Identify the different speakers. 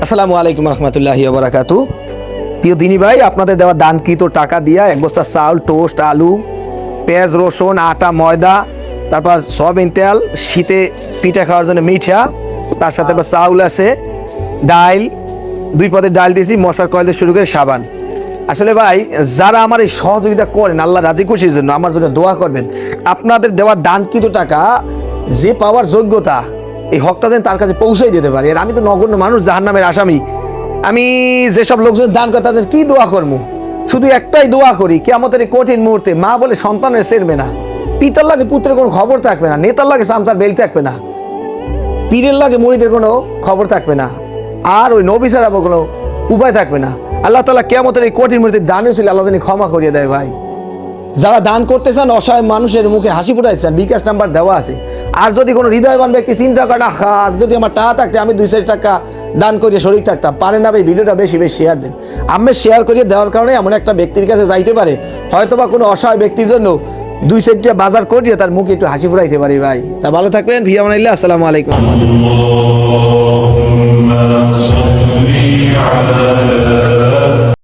Speaker 1: আসসালামু আলাইকুম রহমতুল্লাহি ওয়া বারাকাতু। প্রিয় দিনী ভাই, আপনাদের দেওয়া দানকৃত টাকা দিয়া এক বস্তা চাউল, টোস্ট, আলু, পেঁয়াজ, রসুন, আটা, ময়দা, তারপর সয়াবিন তেল, শীতে পিঠা খাওয়ার জন্য মিঠা, তার সাথে আবার চাউল আছে, ডাল, 2 পদের ডাল দিয়েছি, মশলার কয়েল দিয়ে শুরু করে সাবান। আসলে ভাই, যারা আমার এই সহযোগিতা করেন আল্লাহ রাজি খুশির জন্য, আমার জন্য দোয়া করবেন। আপনাদের দেওয়া দানকৃত টাকা যে পাওয়ার যোগ্যতা, এই হকটা যেন তার কাছে পৌঁছাই দিতে পারে। আর আমি তো নগণ্য মানুষ, জাহান্নামের আসামি। আমি যেসব লোকজন দান করে তাদের কি দোয়া করবো? শুধু একটাই দোয়া করি, কিয়ামতের এই কঠিন মুহূর্তে মা বলে সন্তানের সেরবে না, পিতার লাগে পুত্রের কোনো খবর থাকবে না, নেতার লাগে সামসার বেল থাকবে না, পীরের লাগে মুড়িদের কোনো খবর থাকবে না, আর ওই নবী ছাড়া কোনো উপায় থাকবে না। আল্লাহ তাআলা কিয়ামতের এই কঠিন মুহূর্তে দানও ছিল, আল্লাহ জানি ক্ষমা করিয়ে দেয়। ভাই, যারা দান করতে চান, অসহায় মানুষের মুখে হাসি ফুটাইছেন, বিকাশ নাম্বার দেওয়া আছে। আর যদি কোনো হৃদয়বান ব্যক্তি চিন্তা করে না, খাস যদি আমার টাকা থাকতে আমি 200 টাকা দান করিয়ে শরীর থাকতাম, পারেন না ভাই, ভিডিওটা বেশি বেশি শেয়ার দেন। আমি শেয়ার করিয়ে দেওয়ার কারণে এমন একটা ব্যক্তির কাছে যাইতে পারে, হয়তোবা কোনো অসহায় ব্যক্তির জন্য 2 সেন্টিয়া বাজার করিয়ে তার মুখে একটু হাসি ফুটাইতে পারি। ভাই, তা ভালো থাকবেন। ভিয়া বানাইলে আসসালামু আলাইকুম।